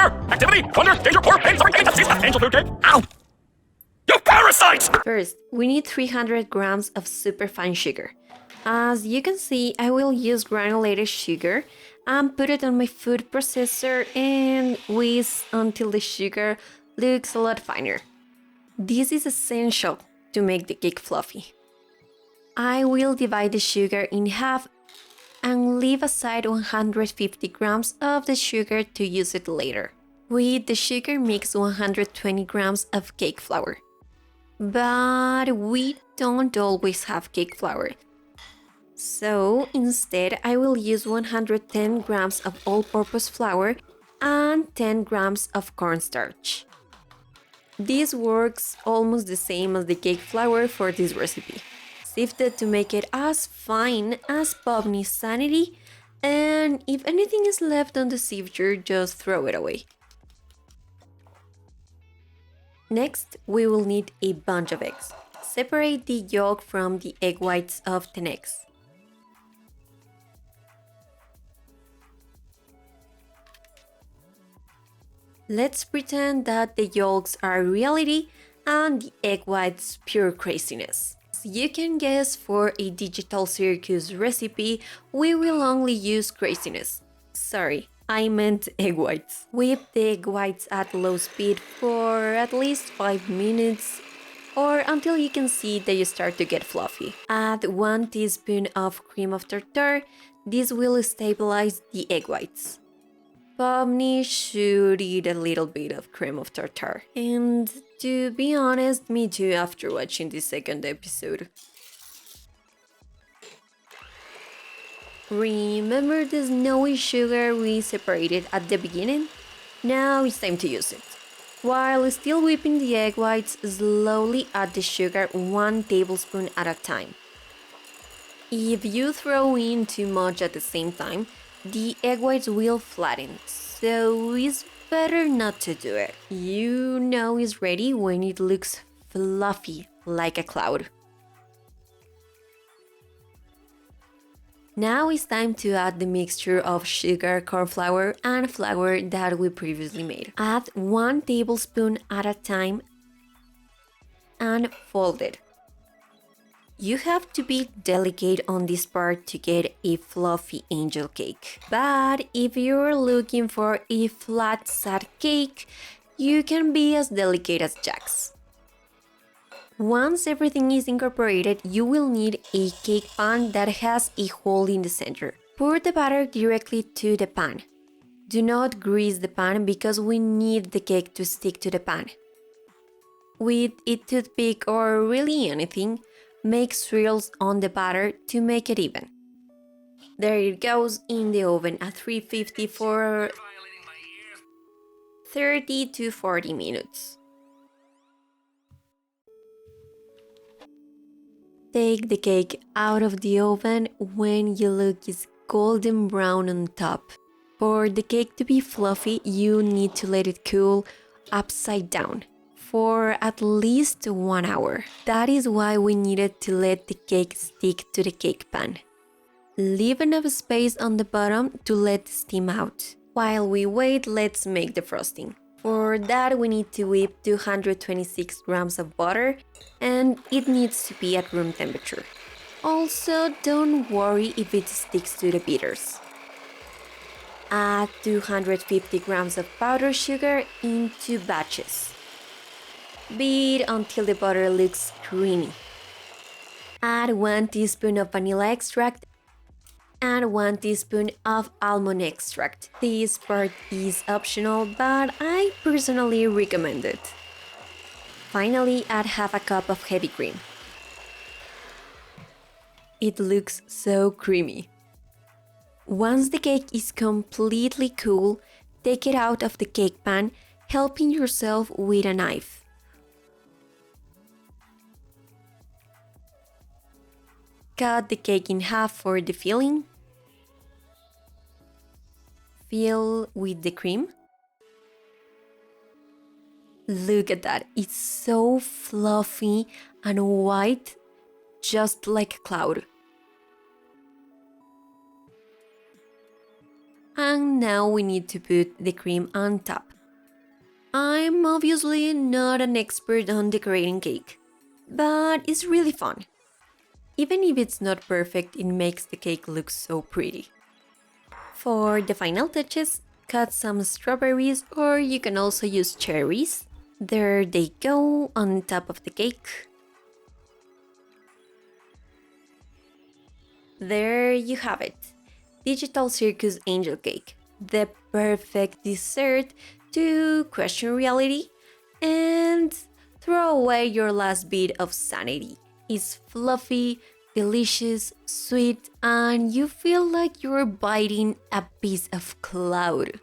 Danger! Activity! Wonder! Danger! Poor! Pain! Sorry! Pain! Angel food cake! Ow! You parasite! First, we need 300 grams of superfine sugar. As you can see, I will use granulated sugar and put it on my food processor and whisk until the sugar looks a lot finer. This is essential to make the cake fluffy. I will divide the sugar in half and leave aside 150 grams of the sugar to use it later. With the sugar, mix 120 grams of cake flour. But we don't always have cake flour. So instead, I will use 110 grams of all-purpose flour and 10 grams of cornstarch. This works almost the same as the cake flour for this recipe. Sift it to make it as fine as Bobby's Sanity, and if anything is left on the sifter, just throw it away. Next, we will need a bunch of eggs. Separate the yolk from the egg whites of 10 eggs. Let's pretend that the yolks are reality and the egg whites pure craziness. As you can guess, for a digital circus recipe, we will only use craziness. Sorry, I meant egg whites. Whip the egg whites at low speed for at least 5 minutes or until you can see they start to get fluffy. Add 1 teaspoon of cream of tartar. This will stabilize the egg whites. Bobby should eat a little bit of cream of tartar. And to be honest, me too after watching the second episode. Remember the snowy sugar we separated at the beginning? Now it's time to use it. While still whipping the egg whites, slowly add the sugar 1 tablespoon at a time. If you throw in too much at the same time, the egg whites will flatten, so it's better not to do it. You know it's ready when it looks fluffy like a cloud. Now it's time to add the mixture of sugar, corn flour, and flour that we previously made. Add 1 tablespoon at a time and fold it. You have to be delicate on this part to get a fluffy angel cake. But if you're looking for a flat sad cake, you can be as delicate as Jax. Once everything is incorporated, you will need a cake pan that has a hole in the center. Pour the batter directly to the pan. Do not grease the pan because we need the cake to stick to the pan. With a toothpick or really anything, make swirls on the batter to make it even. There it goes in the oven at 350 for 30 to 40 minutes. Take the cake out of the oven when you look is golden brown on top. For the cake to be fluffy, you need to let it cool upside down for at least 1 hour. That is why we needed to let the cake stick to the cake pan. Leave enough space on the bottom to let the steam out. While we wait, let's make the frosting. For that, we need to whip 226 grams of butter, and it needs to be at room temperature. Also, don't worry if it sticks to the bitters. Add 250 grams of powdered sugar in 2 batches. Beat until the butter looks creamy. Add 1 teaspoon of vanilla extract and 1 teaspoon of almond extract. This part is optional, but I personally recommend it. Finally, add half a cup of heavy cream. It looks so creamy. Once the cake is completely cool, take it out of the cake pan, helping yourself with a knife. Cut the cake in half for the filling. Fill with the cream. Look at that, it's so fluffy and white, just like a cloud. And now we need to put the cream on top. I'm obviously not an expert on decorating cake, but it's really fun. Even if it's not perfect, it makes the cake look so pretty. For the final touches, cut some strawberries or you can also use cherries. There they go on top of the cake. There you have it. Digital Circus Angel Cake. The perfect dessert to question reality and throw away your last bit of sanity. It's fluffy, delicious, sweet, and you feel like you're biting a piece of cloud.